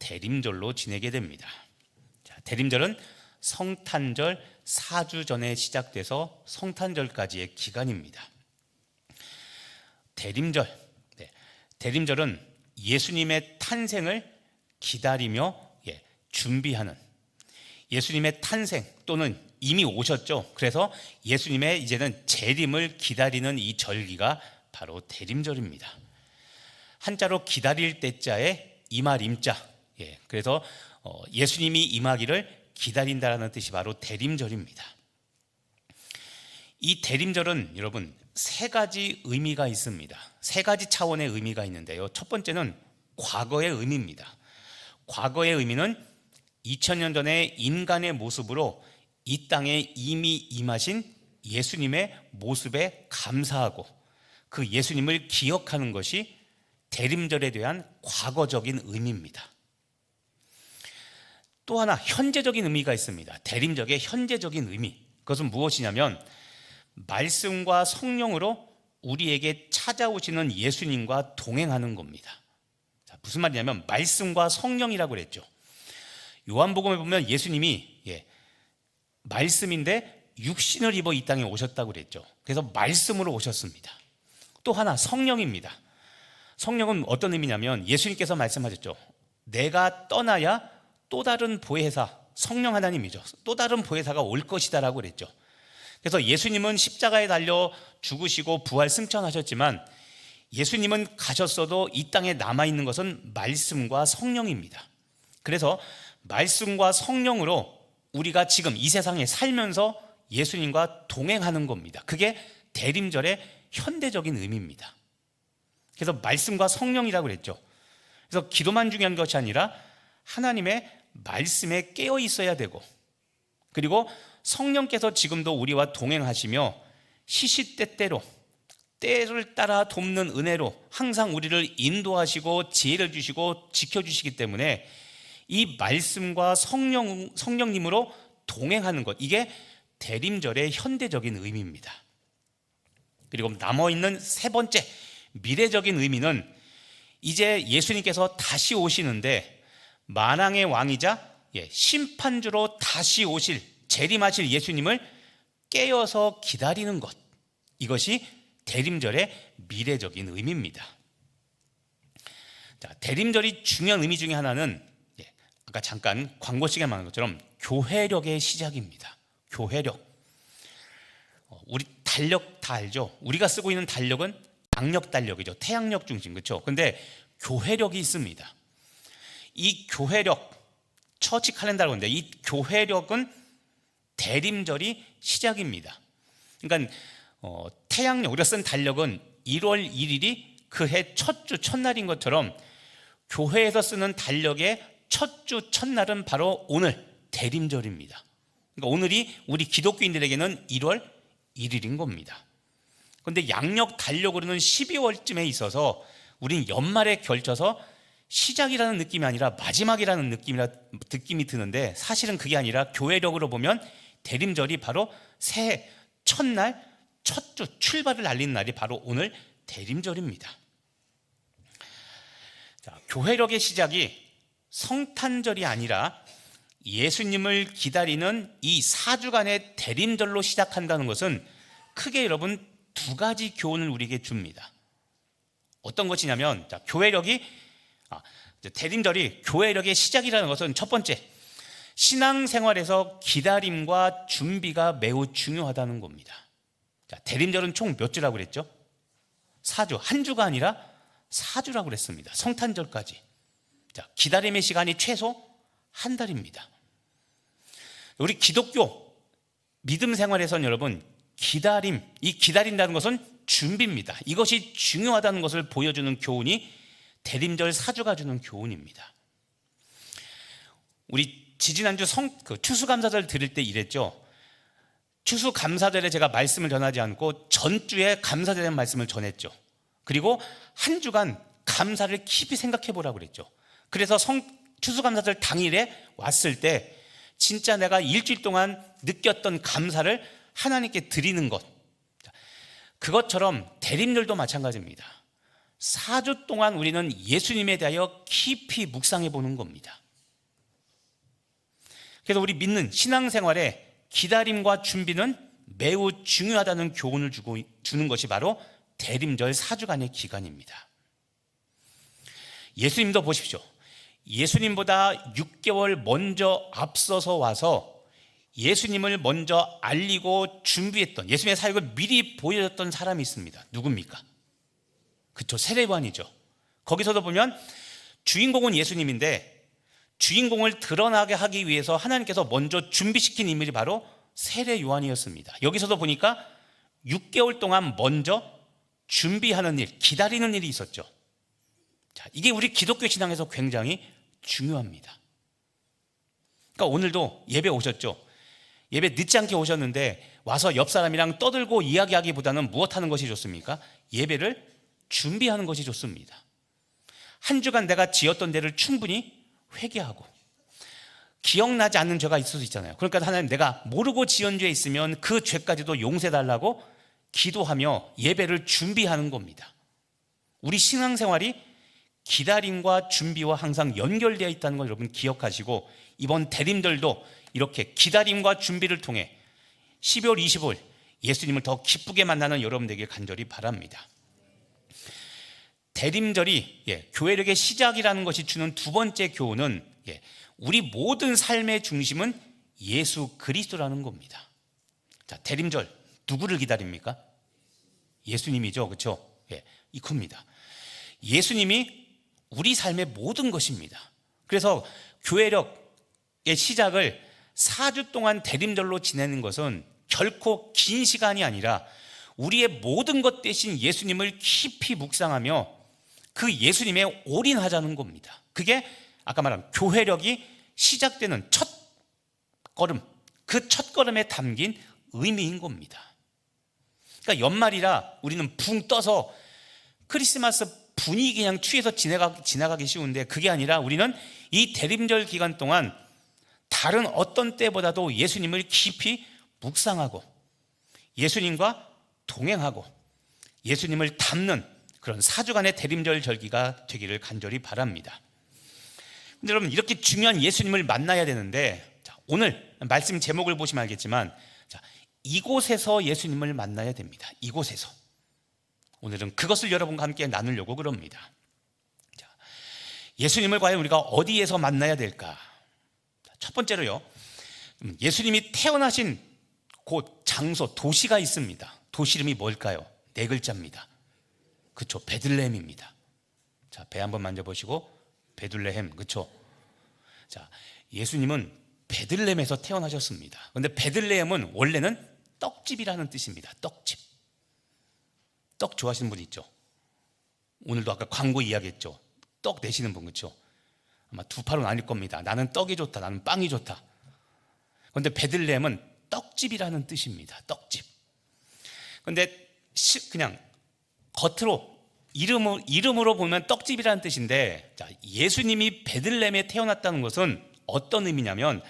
대림절로 지내게 됩니다. 자, 대림절은 성탄절 4주 전에 시작돼서 성탄절까지의 기간입니다. 대림절, 대림절은 예수님의 탄생을 기다리며 준비하는, 예수님의 탄생 또는 이미 오셨죠. 그래서 예수님의 이제는 재림을 기다리는 이 절기가 바로 대림절입니다. 한자로 기다릴 때자에 임할 임자, 그래서 예수님이 임하기를 기다린다라는 뜻이 바로 대림절입니다. 이 대림절은 여러분 세 가지 의미가 있습니다. 세 가지 차원의 의미가 있는데요. 첫 번째는 과거의 의미입니다. 과거의 의미는 2000년 전에 인간의 모습으로 이 땅에 이미 임하신 예수님의 모습에 감사하고 그 예수님을 기억하는 것이 대림절에 대한 과거적인 의미입니다. 또 하나 현재적인 의미가 있습니다. 대림절의 현재적인 의미, 그것은 무엇이냐면 말씀과 성령으로 우리에게 찾아오시는 예수님과 동행하는 겁니다. 자, 무슨 말이냐면 말씀과 성령이라고 그랬죠. 요한복음에 보면 예수님이 말씀인데 육신을 입어 이 땅에 오셨다고 그랬죠. 그래서 말씀으로 오셨습니다. 또 하나 성령입니다. 성령은 어떤 의미냐면 예수님께서 말씀하셨죠. 내가 떠나야 또 다른 보혜사, 성령 하나님이죠. 또 다른 보혜사가 올 것이다 라고 그랬죠. 그래서 예수님은 십자가에 달려 죽으시고 부활 승천하셨지만 예수님은 가셨어도 이 땅에 남아있는 것은 말씀과 성령입니다. 그래서 말씀과 성령으로 우리가 지금 이 세상에 살면서 예수님과 동행하는 겁니다. 그게 대림절의 현대적인 의미입니다. 그래서 말씀과 성령이라고 그랬죠. 그래서 기도만 중요한 것이 아니라 하나님의 말씀에 깨어 있어야 되고, 그리고 성령께서 지금도 우리와 동행하시며 시시때때로 때를 따라 돕는 은혜로 항상 우리를 인도하시고 지혜를 주시고 지켜주시기 때문에 이 말씀과 성령님으로 동행하는 것, 이게 대림절의 현대적인 의미입니다. 그리고 남아있는 세 번째 미래적인 의미는 이제 예수님께서 다시 오시는데 만왕의 왕이자 심판주로 다시 오실, 재림하실 예수님을 깨어서 기다리는 것, 이것이 대림절의 미래적인 의미입니다. 자, 대림절이 중요한 의미 중에 하나는 아까 잠깐 광고 시간에 말한 것처럼 교회력의 시작입니다. 교회력. 우리 달력 다 알죠? 우리가 쓰고 있는 달력은 양력 달력이죠. 태양력 중심, 그렇죠? 근데 교회력이 있습니다. 이 교회력, 처치 칼렌다라고 하는데 이 교회력은 대림절이 시작입니다. 그러니까 태양력, 우리가 쓴 달력은 1월 1일이 그 해 첫 주 첫날인 것처럼 교회에서 쓰는 달력의 첫 주 첫날은 바로 오늘 대림절입니다. 그러니까 오늘이 우리 기독교인들에게는 1월 1일인 겁니다. 그런데 양력 달력으로는 12월쯤에 있어서 우린 연말에 걸쳐서 시작이라는 느낌이 아니라 마지막이라는 느낌이 드는데 사실은 그게 아니라 교회력으로 보면 대림절이 바로 새해 첫날, 첫 주 출발을 알리는 날이 바로 오늘 대림절입니다. 자, 교회력의 시작이 성탄절이 아니라 예수님을 기다리는 이 4주간의 대림절로 시작한다는 것은 크게 여러분 두 가지 교훈을 우리에게 줍니다. 어떤 것이냐면, 자, 대림절이 교회력의 시작이라는 것은 첫 번째, 신앙생활에서 기다림과 준비가 매우 중요하다는 겁니다. 자, 대림절은 총 몇 주라고 그랬죠? 4주, 한 주가 아니라 4주라고 그랬습니다. 성탄절까지. 자, 기다림의 시간이 최소 한 달입니다. 우리 기독교 믿음 생활에서는 여러분 이 기다린다는 것은 준비입니다. 이것이 중요하다는 것을 보여주는 교훈이 대림절 4주가 주는 교훈입니다. 우리 지지난주 추수감사절 드릴 때 이랬죠. 추수감사절에 제가 말씀을 전하지 않고 전주에 감사절에 대한 말씀을 전했죠. 그리고 한 주간 감사를 깊이 생각해 보라고 그랬죠. 그래서 추수감사절 당일에 왔을 때 진짜 내가 일주일 동안 느꼈던 감사를 하나님께 드리는 것, 그것처럼 대림절도 마찬가지입니다. 4주 동안 우리는 예수님에 대하여 깊이 묵상해 보는 겁니다. 그래서 우리 믿는 신앙생활에 기다림과 준비는 매우 중요하다는 교훈을 주는 것이 바로 대림절 4주간의 기간입니다. 예수님도 보십시오. 예수님보다 6개월 먼저 앞서서 와서 예수님을 먼저 알리고 준비했던, 예수님의 사역을 미리 보여줬던 사람이 있습니다. 누굽니까? 그쵸, 세례요한이죠. 거기서도 보면 주인공은 예수님인데 주인공을 드러나게 하기 위해서 하나님께서 먼저 준비시킨 인물이 바로 세례요한이었습니다. 여기서도 보니까 6개월 동안 먼저 준비하는 일, 기다리는 일이 있었죠. 자, 이게 우리 기독교 신앙에서 굉장히 중요합니다. 그러니까 오늘도 예배 오셨죠? 예배 늦지 않게 오셨는데 와서 옆 사람이랑 떠들고 이야기하기보다는 무엇 하는 것이 좋습니까? 예배를 준비하는 것이 좋습니다. 한 주간 내가 지었던 죄를 충분히 회개하고, 기억나지 않는 죄가 있을 수 있잖아요. 그러니까 하나님, 내가 모르고 지은 죄 있으면 그 죄까지도 용서해달라고 기도하며 예배를 준비하는 겁니다. 우리 신앙생활이 기다림과 준비와 항상 연결되어 있다는 걸 여러분 기억하시고, 이번 대림절도 이렇게 기다림과 준비를 통해 12월 25일 예수님을 더 기쁘게 만나는 여러분 되길 간절히 바랍니다. 대림절이 교회력의 시작이라는 것이 주는 두 번째 교훈은 우리 모든 삶의 중심은 예수 그리스도라는 겁니다. 자, 대림절 누구를 기다립니까? 예수님이죠, 그렇죠? 이겁니다. 예수님이 우리 삶의 모든 것입니다. 그래서 교회력의 시작을 4주 동안 대림절로 지내는 것은 결코 긴 시간이 아니라 우리의 모든 것 대신 예수님을 깊이 묵상하며 그 예수님에 올인하자는 겁니다. 그게 아까 말한 교회력이 시작되는 첫 걸음, 그 첫 걸음에 담긴 의미인 겁니다. 그러니까 연말이라 우리는 붕 떠서 크리스마스 분위기 그냥 취해서 지나가기 쉬운데, 그게 아니라 우리는 이 대림절 기간 동안 다른 어떤 때보다도 예수님을 깊이 묵상하고 예수님과 동행하고 예수님을 닮는 그런 4주간의 대림절 절기가 되기를 간절히 바랍니다. 근데 여러분, 이렇게 중요한 예수님을 만나야 되는데, 오늘 말씀 제목을 보시면 알겠지만, 이곳에서 예수님을 만나야 됩니다. 이곳에서. 오늘은 그것을 여러분과 함께 나누려고 그럽니다. 예수님을 과연 우리가 어디에서 만나야 될까? 첫 번째로요, 예수님이 태어나신 곳, 장소, 도시가 있습니다. 도시 이름이 뭘까요? 4글자입니다. 그렇죠, 베들레헴입니다. 자, 배 한번 만져보시고, 베들레헴, 그렇죠? 자, 예수님은 베들레헴에서 태어나셨습니다. 그런데 베들레헴은 원래는 떡집이라는 뜻입니다. 떡집. 떡 좋아하시는 분 있죠? 오늘도 아까 광고 이야기했죠? 떡 내시는 분, 그렇죠? 아마 두 팔은 아닐 겁니다. 나는 떡이 좋다, 나는 빵이 좋다. 그런데 베들레헴은 떡집이라는 뜻입니다. 떡집. 그런데 그냥 겉으로 이름으로 보면 떡집이라는 뜻인데, 자, 예수님이 베들레헴에 태어났다는 것은 어떤 의미냐면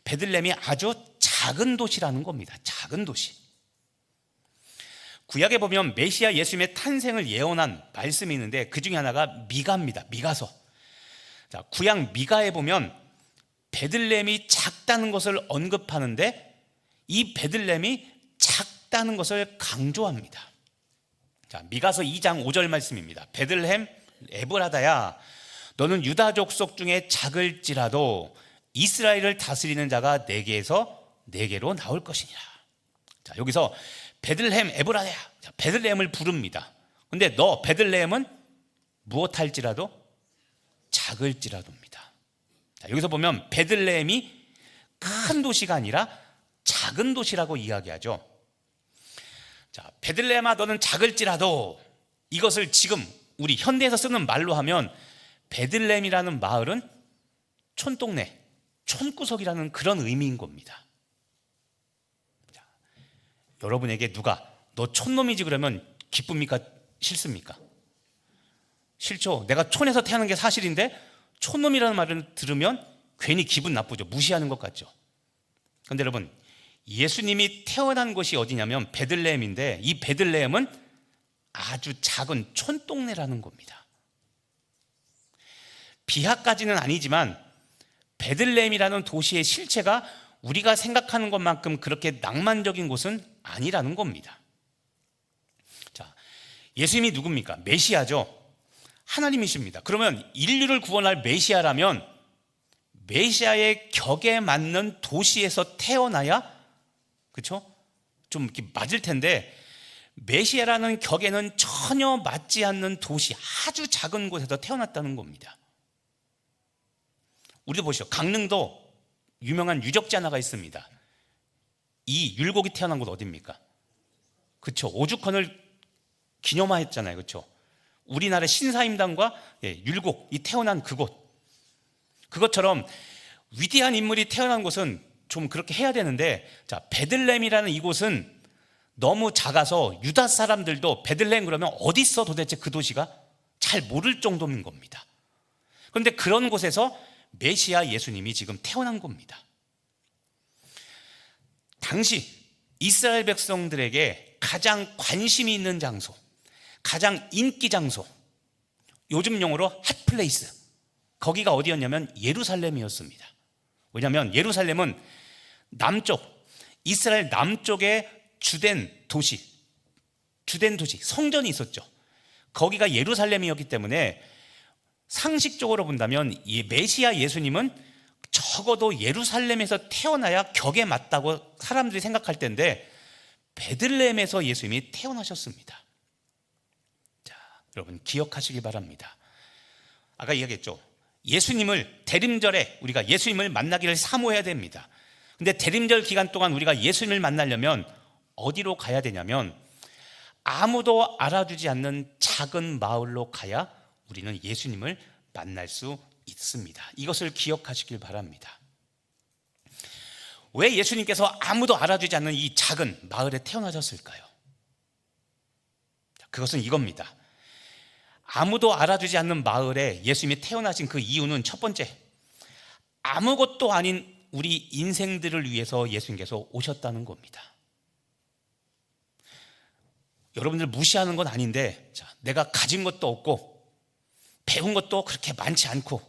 베들레헴이 아주 작은 도시라는 겁니다. 작은 도시. 구약에 보면 메시아 예수님의 탄생을 예언한 말씀이 있는데 그 중에 하나가 미가입니다. 미가서. 자, 구약 미가에 보면 베들레헴이 작다는 것을 언급하는데 이 베들레헴이 작다는 것을 강조합니다. 자, 미가서 2장 5절 말씀입니다. 베들레헴 에브라다야, 너는 유다 족속 중에 작을지라도 이스라엘을 다스리는 자가 내게로 나올 것이니라. 자, 여기서 베들레헴 에브라다야, 자, 베들레헴을 부릅니다. 근데 너 베들레헴은 무엇할지라도 작을지라도입니다. 자, 여기서 보면 베들레헴이 큰 도시가 아니라 작은 도시라고 이야기하죠. 자, 베들레헴아 너는 작을지라도, 이것을 지금 우리 현대에서 쓰는 말로 하면 베들레헴이라는 마을은 촌동네, 촌구석이라는 그런 의미인 겁니다. 자, 여러분에게 누가 너 촌놈이지 그러면 기쁩니까? 싫습니까? 싫죠. 내가 촌에서 태어난 게 사실인데 촌놈이라는 말을 들으면 괜히 기분 나쁘죠. 무시하는 것 같죠. 그런데 여러분, 예수님이 태어난 곳이 어디냐면 베들레헴인데 이 베들레헴은 아주 작은 촌동네라는 겁니다. 비하까지는 아니지만 베들레헴이라는 도시의 실체가 우리가 생각하는 것만큼 그렇게 낭만적인 곳은 아니라는 겁니다. 자, 예수님이 누굽니까? 메시아죠. 하나님이십니다. 그러면 인류를 구원할 메시아라면 메시아의 격에 맞는 도시에서 태어나야, 그렇죠? 좀 이렇게 맞을 텐데 메시아라는 격에는 전혀 맞지 않는 도시, 아주 작은 곳에서 태어났다는 겁니다. 우리도 보시죠. 강릉도 유명한 유적지 하나가 있습니다. 이 율곡이 태어난 곳 어디입니까? 그렇죠. 오죽헌을 기념화했잖아요. 그렇죠. 우리나라 신사임당과 율곡이 태어난 그곳. 그것처럼 위대한 인물이 태어난 곳은 좀 그렇게 해야 되는데, 자, 베들레헴이라는 이곳은 너무 작아서 유다 사람들도 베들레헴 그러면 어디 있어 도대체 그 도시가 잘 모를 정도인 겁니다. 그런데 그런 곳에서 메시아 예수님이 지금 태어난 겁니다. 당시 이스라엘 백성들에게 가장 관심이 있는 장소, 가장 인기 장소, 요즘 용어로 핫플레이스, 거기가 어디였냐면 예루살렘이었습니다. 왜냐하면 예루살렘은 남쪽, 이스라엘 남쪽의 주된 도시, 성전이 있었죠. 거기가 예루살렘이었기 때문에 상식적으로 본다면 이 메시아 예수님은 적어도 예루살렘에서 태어나야 격에 맞다고 사람들이 생각할 텐데 베들레헴에서 예수님이 태어나셨습니다. 자, 여러분 기억하시기 바랍니다. 아까 이야기했죠. 예수님을 대림절에 우리가 예수님을 만나기를 사모해야 됩니다. 근데 대림절 기간 동안 우리가 예수님을 만나려면 어디로 가야 되냐면 아무도 알아주지 않는 작은 마을로 가야 우리는 예수님을 만날 수 있습니다. 이것을 기억하시길 바랍니다. 왜 예수님께서 아무도 알아주지 않는 이 작은 마을에 태어나셨을까요? 그것은 이겁니다. 아무도 알아주지 않는 마을에 예수님이 태어나신 그 이유는 첫 번째, 아무것도 아닌 우리 인생들을 위해서 예수님께서 오셨다는 겁니다. 여러분들 무시하는 건 아닌데, 자, 내가 가진 것도 없고 배운 것도 그렇게 많지 않고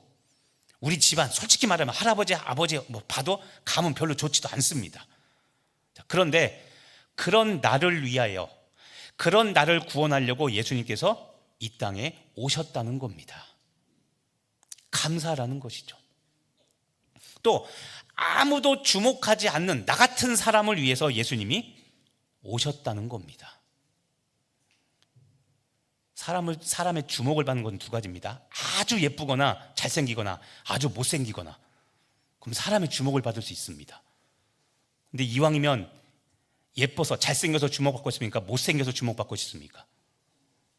우리 집안 솔직히 말하면 할아버지 아버지 뭐 봐도 감은 별로 좋지도 않습니다. 자, 그런데 그런 나를 위하여, 그런 나를 구원하려고 예수님께서 이 땅에 오셨다는 겁니다. 감사라는 것이죠. 또 아무도 주목하지 않는 나 같은 사람을 위해서 예수님이 오셨다는 겁니다. 사람의 주목을 받는 건 두 가지입니다. 아주 예쁘거나 잘생기거나 아주 못생기거나, 그럼 사람의 주목을 받을 수 있습니다. 근데 이왕이면 예뻐서 잘생겨서 주목받고 싶습니까? 못생겨서 주목받고 싶습니까?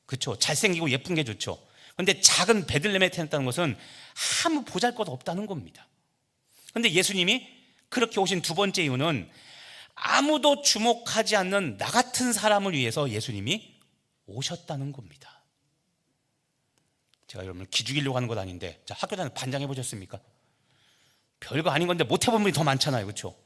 그렇죠. 잘생기고 예쁜 게 좋죠. 그런데 작은 베들레헴에 태어났다는 것은 아무 보잘것 없다는 겁니다. 그런데 예수님이 그렇게 오신 두 번째 이유는 아무도 주목하지 않는 나 같은 사람을 위해서 예수님이 오셨다는 겁니다. 제가 여러분을 기죽이려고 하는 건 아닌데, 자, 학교 다니면서 반장 해보셨습니까? 별거 아닌 건데 못 해본 분이 더 많잖아요. 그렇죠?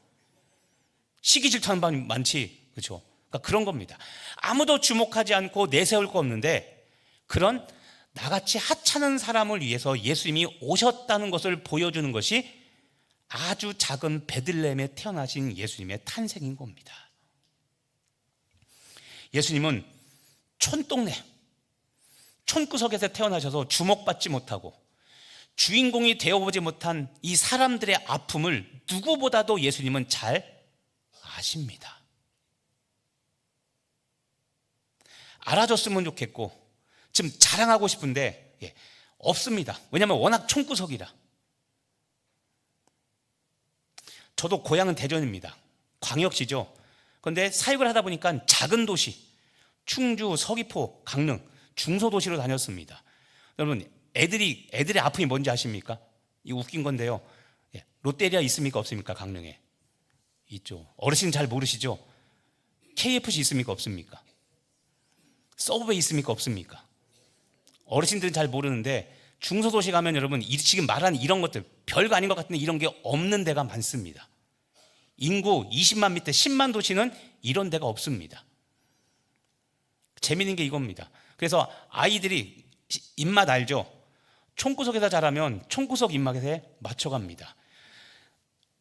시기 질투하는 분이 많지. 그렇죠? 그러니까 그런 겁니다. 아무도 주목하지 않고 내세울 거 없는데 그런 나같이 하찮은 사람을 위해서 예수님이 오셨다는 것을 보여주는 것이 아주 작은 베들레헴에 태어나신 예수님의 탄생인 겁니다. 예수님은 촌동네, 촌구석에서 태어나셔서 주목받지 못하고 주인공이 되어보지 못한 이 사람들의 아픔을 누구보다도 예수님은 잘 아십니다. 알아줬으면 좋겠고 지금 자랑하고 싶은데 없습니다. 왜냐하면 워낙 촌구석이라. 저도 고향은 대전입니다. 광역시죠. 그런데 사역을 하다 보니까 작은 도시, 충주, 서귀포, 강릉, 중소도시로 다녔습니다. 여러분, 애들의 아픔이 뭔지 아십니까? 이 웃긴 건데요. 롯데리아 있습니까? 없습니까? 강릉에 있죠. 어르신 잘 모르시죠? KFC 있습니까? 없습니까? 서브웨이 있습니까? 없습니까? 어르신들은 잘 모르는데 중소도시 가면 여러분 지금 말하는 이런 것들 별거 아닌 것 같은데 이런 게 없는 데가 많습니다. 인구 20만 밑에 10만 도시는 이런 데가 없습니다. 재미있는 게 이겁니다. 그래서 아이들이 입맛 알죠? 총구석에서 자라면 총구석 입맛에 맞춰갑니다.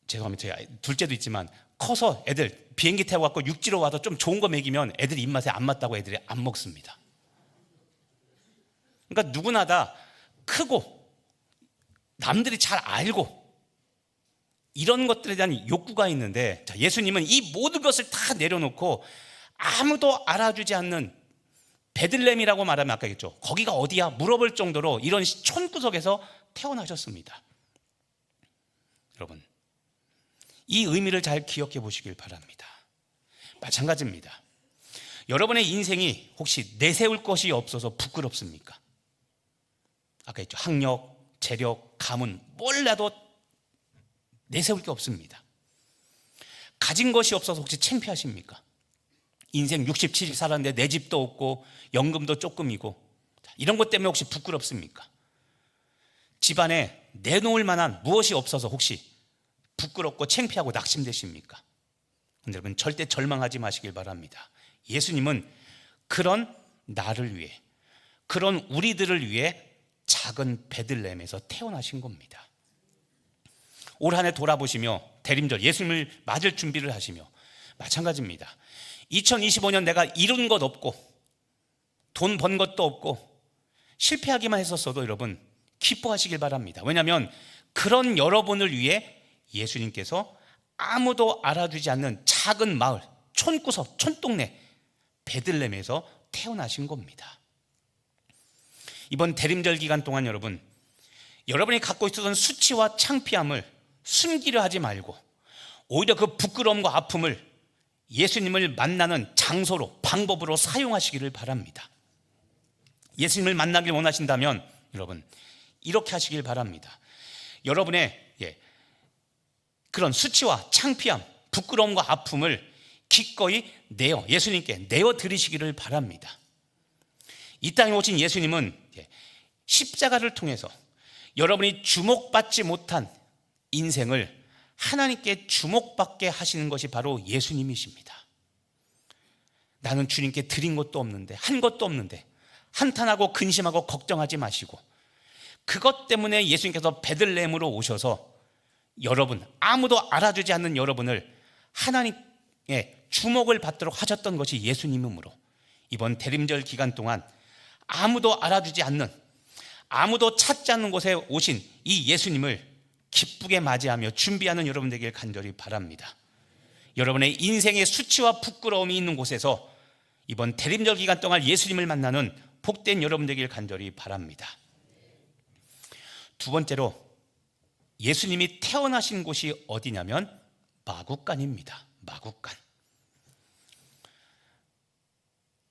죄송합니다. 저희 둘째도 있지만 커서 애들 비행기 타고 갖고 육지로 와서 좀 좋은 거 먹이면 애들이 입맛에 안 맞다고 애들이 안 먹습니다. 그러니까 누구나 다 크고 남들이 잘 알고 이런 것들에 대한 욕구가 있는데, 자, 예수님은 이 모든 것을 다 내려놓고 아무도 알아주지 않는 베들레헴이라고 말하면 아까겠죠. 거기가 어디야? 물어볼 정도로 이런 촌구석에서 태어나셨습니다. 여러분, 이 의미를 잘 기억해 보시길 바랍니다. 마찬가지입니다. 여러분의 인생이 혹시 내세울 것이 없어서 부끄럽습니까? 아까 했죠. 학력, 재력, 가문 몰라도 내세울 게 없습니다. 가진 것이 없어서 혹시 창피하십니까? 인생 60, 70 살았는데 내 집도 없고 연금도 조금이고 이런 것 때문에 혹시 부끄럽습니까? 집안에 내놓을 만한 무엇이 없어서 혹시 부끄럽고 창피하고 낙심되십니까? 근데 여러분, 절대 절망하지 마시길 바랍니다. 예수님은 그런 나를 위해, 그런 우리들을 위해 작은 베들레헴에서 태어나신 겁니다. 올 한 해 돌아보시며 대림절 예수님을 맞을 준비를 하시며 마찬가지입니다. 2025년 내가 이룬 것 없고 돈 번 것도 없고 실패하기만 했었어도 여러분 기뻐하시길 바랍니다. 왜냐하면 그런 여러분을 위해 예수님께서 아무도 알아주지 않는 작은 마을, 촌구석, 촌동네 베들레헴에서 태어나신 겁니다. 이번 대림절 기간 동안 여러분이 갖고 있었던 수치와 창피함을 숨기려 하지 말고 오히려 그 부끄러움과 아픔을 예수님을 만나는 장소로, 방법으로 사용하시기를 바랍니다. 예수님을 만나길 원하신다면 여러분 이렇게 하시길 바랍니다. 여러분의 그런 수치와 창피함, 부끄러움과 아픔을 기꺼이 예수님께 내어 드리시기를 바랍니다. 이 땅에 오신 예수님은 십자가를 통해서 여러분이 주목받지 못한 인생을 하나님께 주목받게 하시는 것이 바로 예수님이십니다. 나는 주님께 드린 것도 없는데, 한 것도 없는데 한탄하고 근심하고 걱정하지 마시고, 그것 때문에 예수님께서 베들레헴으로 오셔서 여러분, 아무도 알아주지 않는 여러분을 하나님의 주목을 받도록 하셨던 것이 예수님이므로 이번 대림절 기간 동안 아무도 알아주지 않는, 아무도 찾지 않는 곳에 오신 이 예수님을 기쁘게 맞이하며 준비하는 여러분 되길 간절히 바랍니다. 여러분의 인생의 수치와 부끄러움이 있는 곳에서 이번 대림절 기간 동안 예수님을 만나는 복된 여러분 되길 간절히 바랍니다. 두 번째로, 예수님이 태어나신 곳이 어디냐면 마구간입니다. 마구간.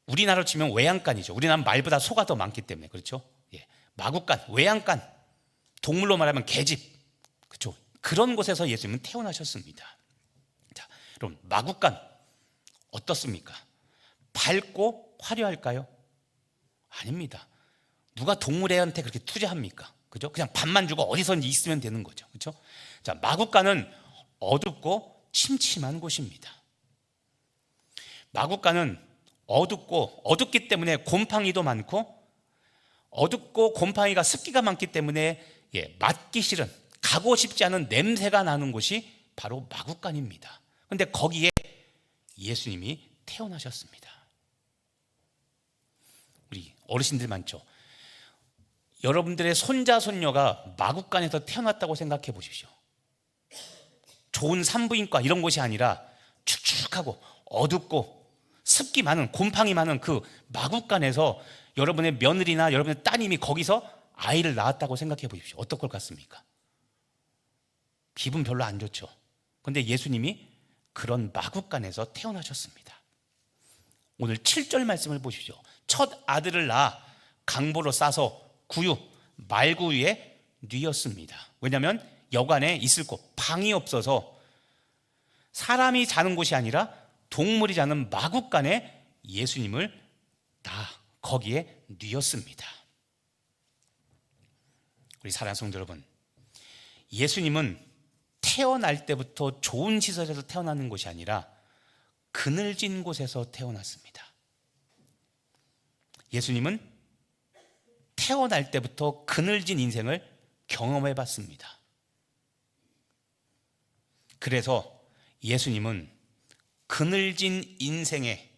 우리나라로 치면 외양간이죠. 우리나라는 말보다 소가 더 많기 때문에 그렇죠. 마구간, 외양간, 동물로 말하면 계집, 그렇죠. 그런 곳에서 예수님은 태어나셨습니다. 자, 그럼 마구간 어떻습니까? 밝고 화려할까요? 아닙니다. 누가 동물애한테 그렇게 투자합니까? 그죠? 그냥 밥만 주고 어디선지 있으면 되는 거죠. 그렇죠? 자, 마구간은 어둡고 침침한 곳입니다. 마구간은 어둡기 때문에 곰팡이도 많고, 어둡고 곰팡이가 습기가 많기 때문에 맡기 싫은, 가고 싶지 않은 냄새가 나는 곳이 바로 마구간입니다. 그런데 거기에 예수님이 태어나셨습니다. 우리 어르신들 많죠? 여러분들의 손자, 손녀가 마구간에서 태어났다고 생각해 보십시오. 좋은 산부인과 이런 곳이 아니라 축축하고 어둡고 습기 많은, 곰팡이 많은 그 마구간에서 여러분의 며느리나 여러분의 따님이 거기서 아이를 낳았다고 생각해 보십시오. 어떨 것 같습니까? 기분 별로 안 좋죠. 그런데 예수님이 그런 마구간에서 태어나셨습니다. 오늘 7절 말씀을 보십시오. 첫 아들을 낳아 강보로 싸서 구유, 말구 위에 뉘었습니다. 왜냐하면 여관에 있을 곳, 방이 없어서 사람이 자는 곳이 아니라 동물이 자는 마구간에 예수님을 거기에 뉘었습니다. 우리 사랑하는 성도 여러분, 예수님은 태어날 때부터 좋은 시설에서 태어나는 곳이 아니라 그늘진 곳에서 태어났습니다. 예수님은 태어날 때부터 그늘진 인생을 경험해 봤습니다. 그래서 예수님은 그늘진 인생의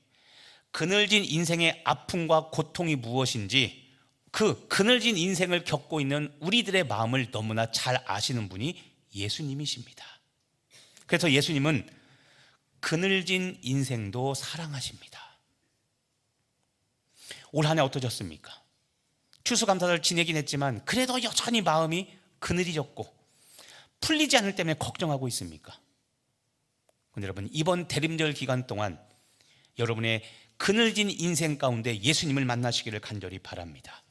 아픔과 고통이 무엇인지 그 그늘진 인생을 겪고 있는 우리들의 마음을 너무나 잘 아시는 분이 예수님이십니다. 그래서 예수님은 그늘진 인생도 사랑하십니다. 올 한 해 어떠셨습니까? 추수감사절 지내긴 했지만 그래도 여전히 마음이 그늘이졌고 풀리지 않을 때문에 걱정하고 있습니까? 근데 여러분, 이번 대림절 기간 동안 여러분의 그늘진 인생 가운데 예수님을 만나시기를 간절히 바랍니다.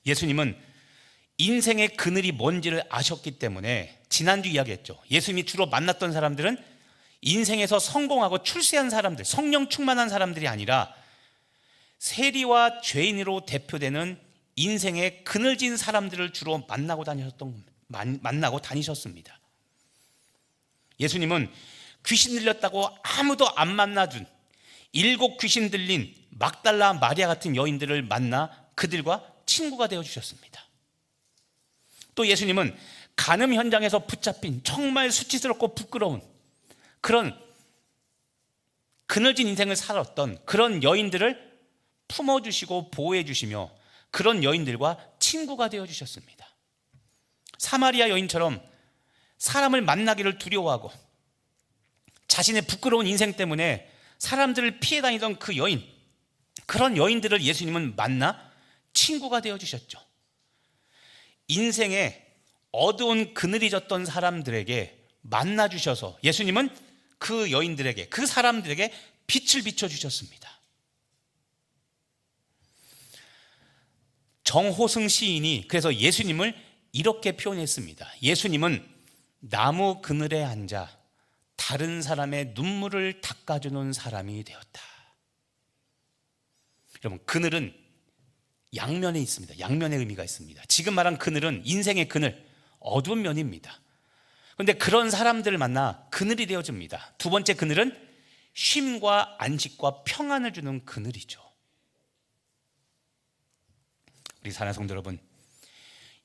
예수님은 인생의 그늘이 뭔지를 아셨기 때문에 지난주 이야기했죠. 예수님이 주로 만났던 사람들은 인생에서 성공하고 출세한 사람들, 성령 충만한 사람들이 아니라 세리와 죄인으로 대표되는 인생의 그늘진 사람들을 주로 만나고 다니셨습니다. 예수님은 귀신 들렸다고 아무도 안 만나준 7 귀신 들린 막달라 마리아 같은 여인들을 만나 그들과 친구가 되어주셨습니다. 또 예수님은 간음 현장에서 붙잡힌 정말 수치스럽고 부끄러운 그런 그늘진 인생을 살았던 그런 여인들을 품어주시고 보호해주시며 그런 여인들과 친구가 되어주셨습니다. 사마리아 여인처럼 사람을 만나기를 두려워하고 자신의 부끄러운 인생 때문에 사람들을 피해 다니던 그 여인, 그런 여인들을 예수님은 만나 친구가 되어주셨죠. 인생에 어두운 그늘이 졌던 사람들에게 만나주셔서 예수님은 그 여인들에게, 그 사람들에게 빛을 비춰주셨습니다. 정호승 시인이 그래서 예수님을 이렇게 표현했습니다. 예수님은 나무 그늘에 앉아 다른 사람의 눈물을 닦아주는 사람이 되었다. 여러분, 그늘은 양면에 있습니다. 양면의 의미가 있습니다. 지금 말한 그늘은 인생의 그늘, 어두운 면입니다. 그런데 그런 사람들을 만나 그늘이 되어줍니다. 두 번째 그늘은 쉼과 안식과 평안을 주는 그늘이죠. 우리 사랑하는 성도 여러분,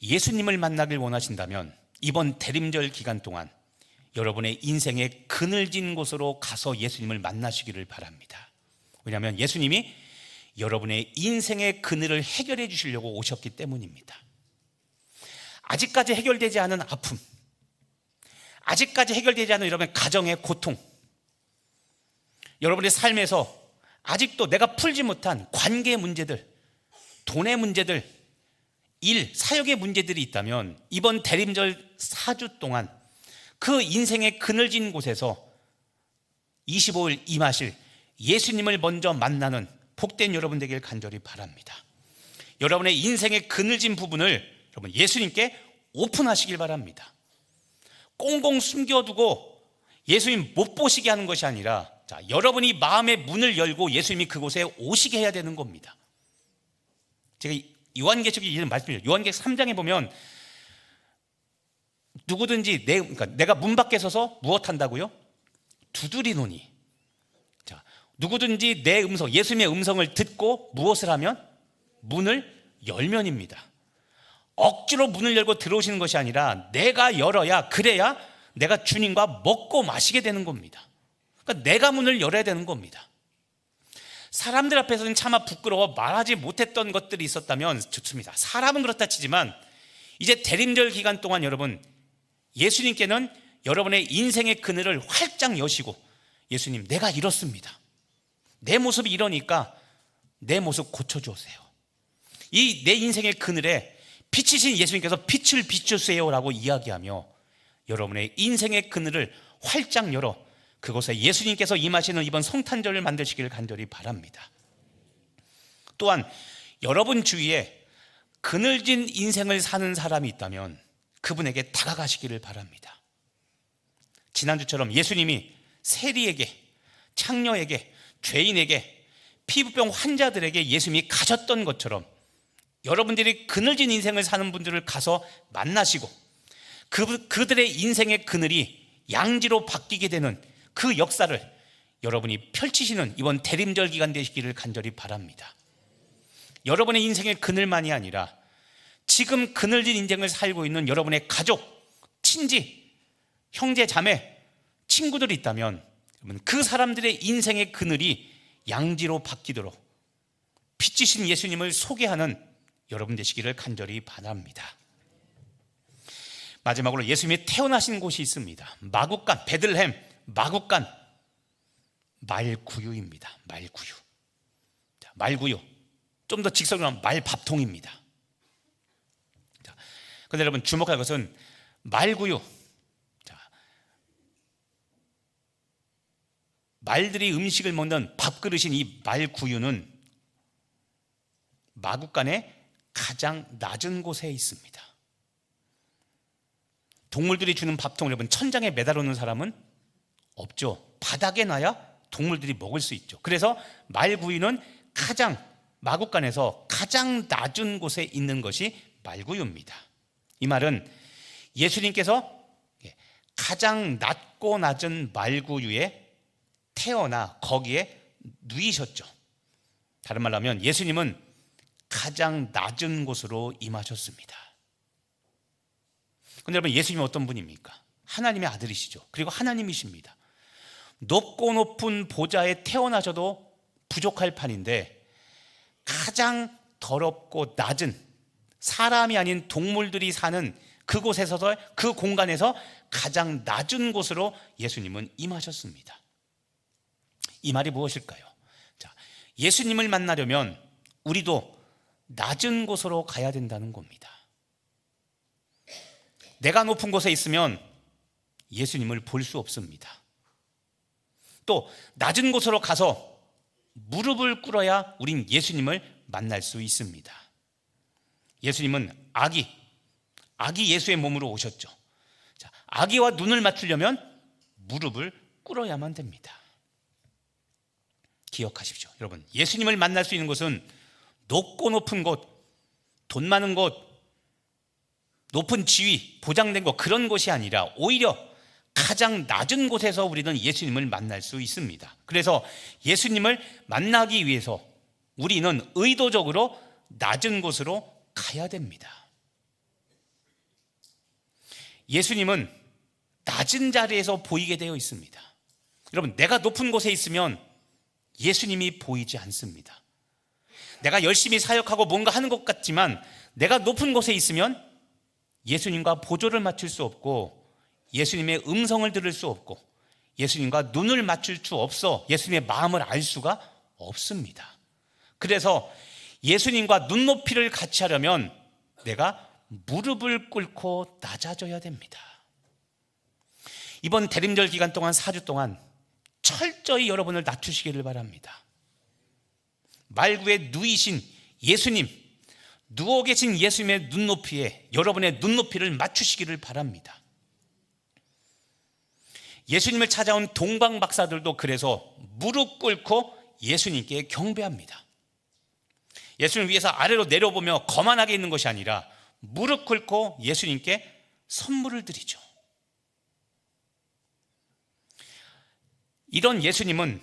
예수님을 만나길 원하신다면 이번 대림절 기간 동안 여러분의 인생의 그늘진 곳으로 가서 예수님을 만나시기를 바랍니다. 왜냐하면 예수님이 여러분의 인생의 그늘을 해결해 주시려고 오셨기 때문입니다. 아직까지 해결되지 않은 아픔, 아직까지 해결되지 않은 여러분의 가정의 고통, 여러분의 삶에서 아직도 내가 풀지 못한 관계의 문제들, 돈의 문제들, 일, 사역의 문제들이 있다면 이번 대림절 4주 동안 그 인생의 그늘진 곳에서 25일 임하실 예수님을 먼저 만나는 복된 여러분 되길 간절히 바랍니다. 여러분의 인생의 그늘진 부분을 여러분 예수님께 오픈하시길 바랍니다. 꽁꽁 숨겨두고 예수님 못 보시게 하는 것이 아니라 여러분이 마음의 문을 열고 예수님이 그곳에 오시게 해야 되는 겁니다. 제가 요한계시록 이런 말씀이에요. 요한계시록 3장에 보면 누구든지 내가 문 밖에 서서 무엇 한다고요? 두드리노니. 자, 누구든지 내 음성, 예수님의 음성을 듣고 무엇을 하면? 문을 열면입니다. 억지로 문을 열고 들어오시는 것이 아니라 내가 열어야, 그래야 내가 주님과 먹고 마시게 되는 겁니다. 그러니까 내가 문을 열어야 되는 겁니다. 사람들 앞에서는 차마 부끄러워 말하지 못했던 것들이 있었다면 좋습니다. 사람은 그렇다 치지만 이제 대림절 기간 동안 여러분, 예수님께는 여러분의 인생의 그늘을 활짝 여시고 예수님, 내가 이렇습니다. 내 모습이 이러니까 내 모습 고쳐주세요. 이 내 인생의 그늘에 빛이신 예수님께서 빛을 비추세요라고 이야기하며 여러분의 인생의 그늘을 활짝 열어 그곳에 예수님께서 임하시는 이번 성탄절을 만드시기를 간절히 바랍니다. 또한 여러분 주위에 그늘진 인생을 사는 사람이 있다면 그분에게 다가가시기를 바랍니다. 지난주처럼 예수님이 세리에게, 창녀에게, 죄인에게, 피부병 환자들에게 예수님이 가셨던 것처럼 여러분들이 그늘진 인생을 사는 분들을 가서 만나시고 그들의 인생의 그늘이 양지로 바뀌게 되는 그 역사를 여러분이 펼치시는 이번 대림절 기간 되시기를 간절히 바랍니다. 여러분의 인생의 그늘만이 아니라 지금 그늘진 인생을 살고 있는 여러분의 가족, 친지, 형제, 자매, 친구들이 있다면 그 사람들의 인생의 그늘이 양지로 바뀌도록 빛이신 예수님을 소개하는 여러분 되시기를 간절히 바랍니다. 마지막으로 예수님이 태어나신 곳이 있습니다. 마국간, 베들레헴, 마국간 말구유입니다. 말구유. 말구유. 좀 더 직설로 하면 말밥통입니다. 그런데 여러분 주목할 것은 말구유. 말들이 음식을 먹는 밥그릇인 이 말구유는 마국간의 가장 낮은 곳에 있습니다. 동물들이 주는 밥통, 여러분 천장에 매달아 놓는 사람은 없죠. 바닥에 놔야 동물들이 먹을 수 있죠. 그래서 말구유는 마국간에서 가장 낮은 곳에 있는 것이 말구유입니다. 이 말은 예수님께서 가장 낮고 낮은 말구유에 태어나 거기에 누이셨죠. 다른 말로 하면 예수님은 가장 낮은 곳으로 임하셨습니다. 그런데 여러분 예수님은 어떤 분입니까? 하나님의 아들이시죠. 그리고 하나님이십니다. 높고 높은 보좌에 태어나셔도 부족할 판인데 가장 더럽고 낮은 사람이 아닌 동물들이 사는 그곳에서 그 공간에서 가장 낮은 곳으로 예수님은 임하셨습니다. 이 말이 무엇일까요? 예수님을 만나려면 우리도 낮은 곳으로 가야 된다는 겁니다. 내가 높은 곳에 있으면 예수님을 볼 수 없습니다. 또 낮은 곳으로 가서 무릎을 꿇어야 우린 예수님을 만날 수 있습니다. 예수님은 아기 예수의 몸으로 오셨죠. 아기와 눈을 맞추려면 무릎을 꿇어야만 됩니다. 기억하십시오. 여러분 예수님을 만날 수 있는 곳은 높고 높은 곳, 돈 많은 곳, 높은 지위, 보장된 곳 그런 곳이 아니라 오히려 가장 낮은 곳에서 우리는 예수님을 만날 수 있습니다. 그래서 예수님을 만나기 위해서 우리는 의도적으로 낮은 곳으로 가야 됩니다. 예수님은 낮은 자리에서 보이게 되어 있습니다. 여러분 내가 높은 곳에 있으면 예수님이 보이지 않습니다. 내가 열심히 사역하고 뭔가 하는 것 같지만 내가 높은 곳에 있으면 예수님과 보조를 맞출 수 없고 예수님의 음성을 들을 수 없고 예수님과 눈을 맞출 수 없어 예수님의 마음을 알 수가 없습니다. 그래서 예수님과 눈높이를 같이 하려면 내가 무릎을 꿇고 낮아져야 됩니다. 이번 대림절 기간 동안 4주 동안 철저히 여러분을 낮추시기를 바랍니다. 말구에 누이신 예수님, 누워 계신 예수님의 눈높이에 여러분의 눈높이를 맞추시기를 바랍니다. 예수님을 찾아온 동방 박사들도 그래서 무릎 꿇고 예수님께 경배합니다. 예수님을 위해서 아래로 내려보며 거만하게 있는 것이 아니라 무릎 꿇고 예수님께 선물을 드리죠. 이런 예수님은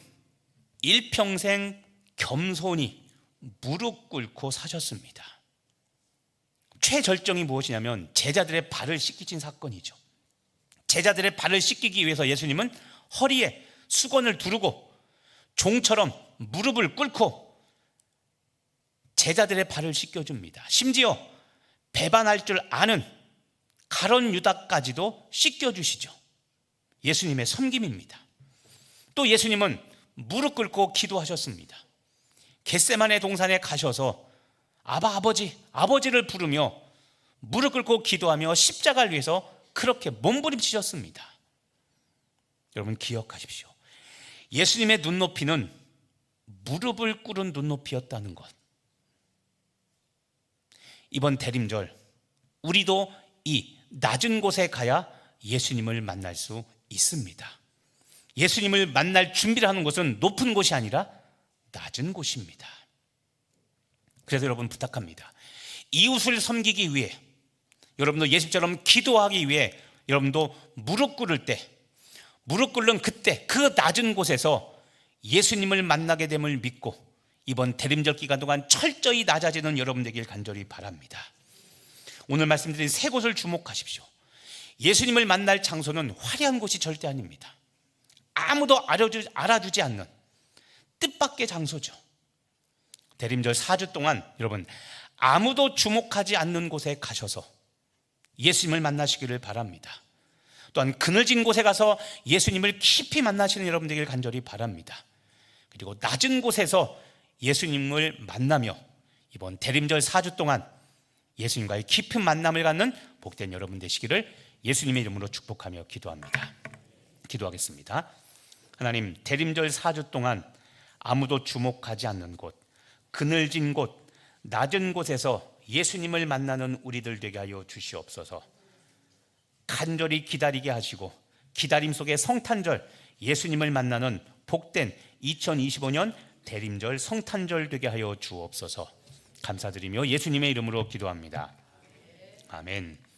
일평생 겸손히 무릎 꿇고 사셨습니다. 최절정이 무엇이냐면 제자들의 발을 씻기신 사건이죠. 제자들의 발을 씻기기 위해서 예수님은 허리에 수건을 두르고 종처럼 무릎을 꿇고 제자들의 발을 씻겨줍니다. 심지어 배반할 줄 아는 가룟 유다까지도 씻겨주시죠. 예수님의 섬김입니다. 또 예수님은 무릎 꿇고 기도하셨습니다. 겟세마네 동산에 가셔서 아버지를 부르며 무릎 꿇고 기도하며 십자가를 위해서 그렇게 몸부림치셨습니다. 여러분 기억하십시오. 예수님의 눈높이는 무릎을 꿇은 눈높이였다는 것. 이번 대림절 우리도 이 낮은 곳에 가야 예수님을 만날 수 있습니다. 예수님을 만날 준비를 하는 곳은 높은 곳이 아니라 낮은 곳입니다. 그래서 여러분 부탁합니다. 이웃을 섬기기 위해 여러분도 예수처럼 기도하기 위해 여러분도 무릎 꿇을 때, 무릎 꿇는 그때 그 낮은 곳에서 예수님을 만나게 됨을 믿고 이번 대림절 기간 동안 철저히 낮아지는 여러분 되길 간절히 바랍니다. 오늘 말씀드린 세 곳을 주목하십시오. 예수님을 만날 장소는 화려한 곳이 절대 아닙니다. 아무도 알아주지 않는 뜻밖의 장소죠. 대림절 4주 동안 여러분 아무도 주목하지 않는 곳에 가셔서 예수님을 만나시기를 바랍니다. 또한 그늘진 곳에 가서 예수님을 깊이 만나시는 여러분 되길 간절히 바랍니다. 그리고 낮은 곳에서 예수님을 만나며 이번 대림절 4주 동안 예수님과의 깊은 만남을 갖는 복된 여러분 되시기를 예수님의 이름으로 축복하며 기도합니다. 기도하겠습니다. 하나님, 대림절 4주 동안 아무도 주목하지 않는 곳, 그늘진 곳, 낮은 곳에서 예수님을 만나는 우리들 되게 하여 주시옵소서. 간절히 기다리게 하시고 기다림 속에 성탄절, 예수님을 만나는 복된 2025년 대림절 성탄절 되게 하여 주옵소서. 감사드리며 예수님의 이름으로 기도합니다. 아멘.